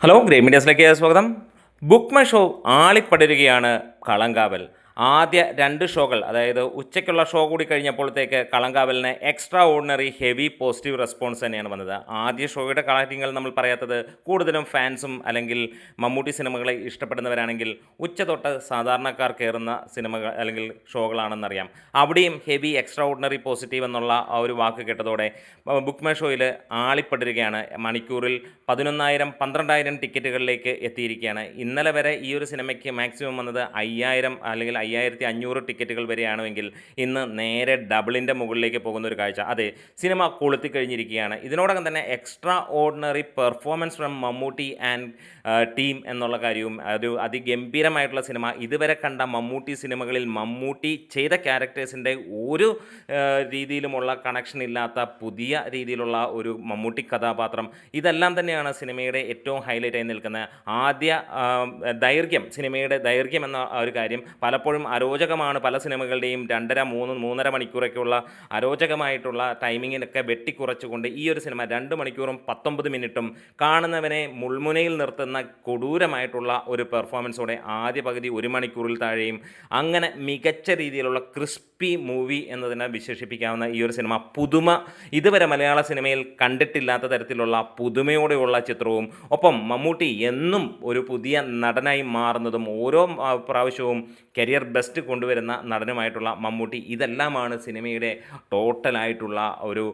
Hello great മീഡിയാസിലേക്ക് സ്വാഗതം. Book my show ആളിപ്പടരുകയാണ് കളങ്കാവൽ. ആദ്യ 2 ഷോകൾ, അതായത് ഉച്ചയ്ക്കുള്ള ഷോ കൂടി കഴിഞ്ഞപ്പോഴത്തേക്ക് കളങ്കാവലിന് extraordinary heavy positive response തന്നെയാണ് വന്നത്. ആദ്യ ഷോയുടെ കാര്യങ്ങൾ നമ്മൾ പറയാത്തത് കൂടുതലും ഫാൻസും അല്ലെങ്കിൽ മമ്മൂട്ടി സിനിമകളെ ഇഷ്ടപ്പെടുന്നവരാണെങ്കിൽ ഉച്ച തൊട്ട് സാധാരണക്കാർ കയറുന്ന സിനിമകൾ അല്ലെങ്കിൽ ഷോകളാണെന്നറിയാം. അവിടെയും ഹെവി എക്സ്ട്രാ ഓർഡിനറി പോസിറ്റീവ് എന്നുള്ള ആ ഒരു വാക്ക് കേട്ടതോടെ ബുക്ക് മൈ ഷോയിൽ ആളിപ്പടരുകയാണ്. മണിക്കൂറിൽ 11,000 12,000 ടിക്കറ്റുകളിലേക്ക് എത്തിയിരിക്കുകയാണ്. ഇന്നലെ വരെ ഈ ഒരു സിനിമയ്ക്ക് മാക്സിമം വന്നത് 5,000 അല്ലെങ്കിൽ 5,500 ടിക്കറ്റുകൾ വരെയാണെങ്കിൽ ഇന്ന് നേരെ ഡബിളിൻ്റെ മുകളിലേക്ക് പോകുന്ന ഒരു കാഴ്ച. അതെ, സിനിമ കൊളുത്തിക്കഴിഞ്ഞിരിക്കുകയാണ്. ഇതിനോടകം തന്നെ extra ordinary performance from Mammootty and team എന്നുള്ള കാര്യവും, ഒരു അതിഗംഭീരമായിട്ടുള്ള സിനിമ. ഇതുവരെ കണ്ട മമ്മൂട്ടി സിനിമകളിൽ മമ്മൂട്ടി ചെയ്ത ക്യാരക്ടേഴ്സിൻ്റെ ഒരു രീതിയിലുമുള്ള കണക്ഷൻ ഇല്ലാത്ത പുതിയ രീതിയിലുള്ള ഒരു മമ്മൂട്ടി കഥാപാത്രം. ഇതെല്ലാം തന്നെയാണ് സിനിമയുടെ ഏറ്റവും ഹൈലൈറ്റായി നിൽക്കുന്നത്. ആദ്യ ദൈർഘ്യം, സിനിമയുടെ ദൈർഘ്യം എന്ന ഒരു കാര്യം പലപ്പോഴും അരോചകമാണ്. പല സിനിമകളുടെയും 2.5 3.5 മണിക്കൂറൊക്കെയുള്ള അരോചകമായിട്ടുള്ള ടൈമിങ്ങിനൊക്കെ വെട്ടിക്കുറച്ചുകൊണ്ട് ഈ ഒരു സിനിമ 2 മണിക്കൂറും 19 മിനിറ്റും കാണുന്നവനെ മുൾമുനയിൽ നിർത്തുന്ന കൊടൂരമായിട്ടുള്ള ഒരു പെർഫോമൻസോടെ ആദ്യ പകുതി 1 മണിക്കൂറിൽ താഴെയും അങ്ങനെ മികച്ച രീതിയിലുള്ള ക്രിസ്പി മൂവി എന്നതിനെ വിശേഷിപ്പിക്കാവുന്ന ഈ ഒരു സിനിമ പുതുമ, ഇതുവരെ മലയാള സിനിമയിൽ കണ്ടിട്ടില്ലാത്ത തരത്തിലുള്ള പുതുമയോടെയുള്ള ചിത്രവും ഒപ്പം മമ്മൂട്ടി എന്നും ഒരു പുതിയ നടനായി മാറുന്നതും ഓരോ പ്രാവശ്യവും കരിയർ ബെസ്റ്റ് കൊണ്ടുവരുന്ന നടനുമായിട്ടുള്ള മമ്മൂട്ടി, ഇതെല്ലാമാണ് സിനിമയുടെ ടോട്ടലായിട്ടുള്ള ഒരു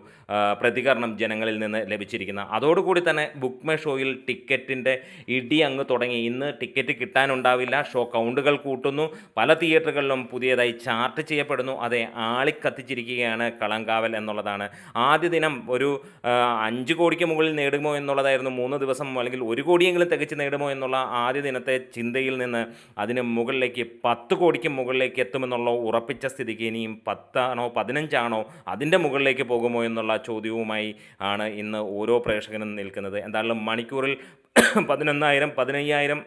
പ്രതികരണം ജനങ്ങളിൽ നിന്ന് ലഭിച്ചിരിക്കുന്നത്. അതോടുകൂടി തന്നെ ബുക്ക് മൈ ഷോയിൽ ടിക്കറ്റിൻ്റെ ഇടി അങ്ങ് തുടങ്ങി. ഇന്ന് ടിക്കറ്റ് കിട്ടാനുണ്ടാവില്ല, ഷോ കൗണ്ടുകൾ കൂട്ടുന്നു, പല തിയേറ്ററുകളിലും പുതിയതായി ചാർട്ട് ചെയ്യപ്പെടുന്നു. അതെ, ആളിക്കത്തിച്ചിരിക്കുകയാണ് കളങ്കാവൽ എന്നുള്ളതാണ്. ആദ്യ ദിനം ഒരു 5 കോടിക്ക് മുകളിൽ നേടുമോ എന്നുള്ളതായിരുന്നു, 3 ദിവസം അല്ലെങ്കിൽ 1 കോടിയെങ്കിലും തികച്ച് നേടുമോ എന്നുള്ള ആദ്യ ദിനത്തെ ചിന്തയിൽ നിന്ന് അതിന് മുകളിലേക്ക് 10 കോടിക്ക് മുകളിലേക്ക് എത്തുമെന്നുള്ള ഉറപ്പിച്ച സ്ഥിതിക്ക് ഇനിയും 10 ആണോ 15 ആണോ അതിൻ്റെ മുകളിലേക്ക് പോകുമോ എന്നുള്ള ചോദ്യവുമായി ആണ് ഇന്ന് ഓരോ പ്രേക്ഷകനും നിൽക്കുന്നത്. എന്തായാലും മണിക്കൂറിൽ 11,000 15,000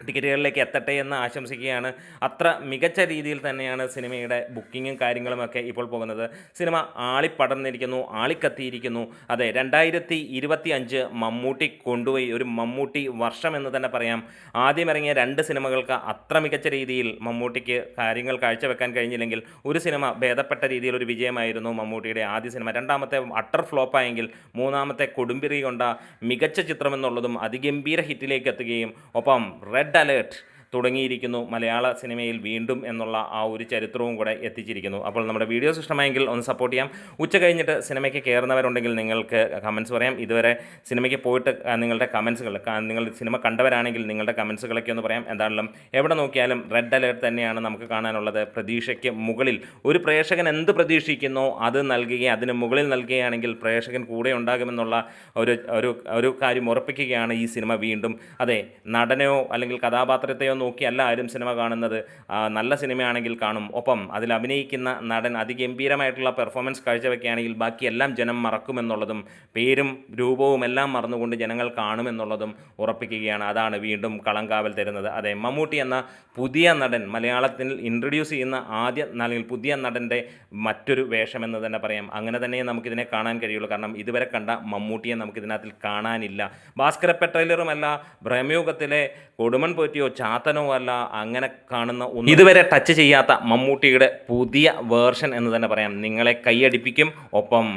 ടിക്കറ്റുകളിലേക്ക് എത്തട്ടെ എന്ന് ആശംസിക്കുകയാണ്. അത്ര മികച്ച രീതിയിൽ തന്നെയാണ് സിനിമയുടെ ബുക്കിങ്ങും കാര്യങ്ങളുമൊക്കെ ഇപ്പോൾ പോകുന്നത്. സിനിമ ആളിപ്പടർന്നിരിക്കുന്നു, ആളിക്കത്തിയിരിക്കുന്നു. അതെ, 2025 മമ്മൂട്ടി കൊണ്ടുപോയി ഒരു മമ്മൂട്ടി വർഷം എന്ന് തന്നെ പറയാം. ആദ്യം ഇറങ്ങിയ 2 സിനിമകൾക്ക് അത്ര മികച്ച രീതിയിൽ മമ്മൂട്ടിക്ക് കാര്യങ്ങൾ കാഴ്ചവെക്കാൻ കഴിഞ്ഞില്ലെങ്കിൽ ഒരു സിനിമ ഭേദപ്പെട്ട രീതിയിൽ ഒരു വിജയമായിരുന്നു മമ്മൂട്ടിയുടെ ആദ്യ സിനിമ. രണ്ടാമത്തെ അട്ടർ ഫ്ലോപ്പായെങ്കിൽ മൂന്നാമത്തെ കൊടുമ്പിരി കൊണ്ട മികച്ച ചിത്രമെന്നുള്ളതും അതിഗംഭീര ഹിറ്റിലേക്ക് എത്തുകയും ഒപ്പം റെഡ് അലേർട്ട് തുടങ്ങിയിരിക്കുന്നു മലയാള സിനിമയിൽ വീണ്ടും എന്നുള്ള ആ ഒരു ചരിത്രവും കൂടെ എത്തിച്ചിരിക്കുന്നു. അപ്പോൾ നമ്മുടെ വീഡിയോസ് ഇഷ്ടമായെങ്കിൽ ഒന്ന് സപ്പോർട്ട് ചെയ്യാം. ഉച്ച കഴിഞ്ഞിട്ട് സിനിമയ്ക്ക് കയറുന്നവരുണ്ടെങ്കിൽ നിങ്ങൾക്ക് കമൻറ്റ്സ് പറയാം. ഇതുവരെ സിനിമയ്ക്ക് പോയിട്ട് നിങ്ങളുടെ കമൻസുകൾ, നിങ്ങൾ സിനിമ കണ്ടവരാണെങ്കിൽ നിങ്ങളുടെ കമൻസുകളൊക്കെ ഒന്ന് പറയാം. എന്തായാലും എവിടെ നോക്കിയാലും റെഡ് അലേർട്ട് തന്നെയാണ് നമുക്ക് കാണാനുള്ളത്. പ്രതീക്ഷയ്ക്ക് മുകളിൽ ഒരു പ്രേക്ഷകൻ എന്ത് പ്രതീക്ഷിക്കുന്നോ അത് നൽകുകയും അതിന് മുകളിൽ നൽകുകയാണെങ്കിൽ പ്രേക്ഷകൻ കൂടെ ഉണ്ടാകുമെന്നുള്ള ഒരു കാര്യം ഉറപ്പിക്കുകയാണ് ഈ സിനിമ വീണ്ടും. അതെ, നടനെയോ അല്ലെങ്കിൽ കഥാപാത്രത്തെയോ നോക്കിയല്ല ആരും സിനിമ കാണുന്നത്. നല്ല സിനിമയാണെങ്കിൽ കാണും. ഒപ്പം അതിൽ അഭിനയിക്കുന്ന നടൻ അതിഗംഭീരമായിട്ടുള്ള പെർഫോമൻസ് കാഴ്ചവെക്കുകയാണെങ്കിൽ ബാക്കിയെല്ലാം ജനം മറക്കുമെന്നുള്ളതും പേരും രൂപവും എല്ലാം മറന്നുകൊണ്ട് ജനങ്ങൾ കാണുമെന്നുള്ളതും ഉറപ്പിക്കുകയാണ്. അതാണ് വീണ്ടും കളങ്കാവൽ തരുന്നത്. അതെ, മമ്മൂട്ടി എന്ന പുതിയ നടൻ, മലയാളത്തിൽ ഇൻട്രൊഡ്യൂസ് ചെയ്യുന്ന ആദ്യ അല്ലെങ്കിൽ പുതിയ നടൻ്റെ മറ്റൊരു വേഷമെന്ന് തന്നെ പറയാം. അങ്ങനെ തന്നെ നമുക്കിതിനെ കാണാൻ കഴിയുള്ളൂ. കാരണം ഇതുവരെ കണ്ട മമ്മൂട്ടിയെ നമുക്കിതിനകത്തിൽ കാണാനില്ല. ഭാസ്കരപ്പ ട്രെയിലറുമല്ല, ഭ്രമയുഗത്തിലെ കൊടുമൺ പോറ്റിയോ ചാത്തനോ അല്ല, അങ്ങനെ കാണുന്ന ഇതുവരെ ടച്ച് ചെയ്യാത്ത മമ്മൂട്ടിയുടെ പുതിയ വേർഷൻ എന്ന് തന്നെ പറയാം. നിങ്ങളെ കൈയടിപ്പിക്കും. ഒപ്പം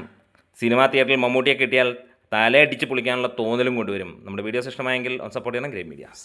സിനിമാ തിയേറ്ററിൽ മമ്മൂട്ടിയെ കിട്ടിയാൽ തലയടിച്ച് പൊളിക്കാനുള്ള തോന്നലും കൊണ്ടുവരും. നമ്മുടെ വീഡിയോസ് ഇഷ്ടമായെങ്കിൽ സപ്പോർട്ട് ചെയ്യണം ഗ്രേറ്റ് മീഡിയാസ്.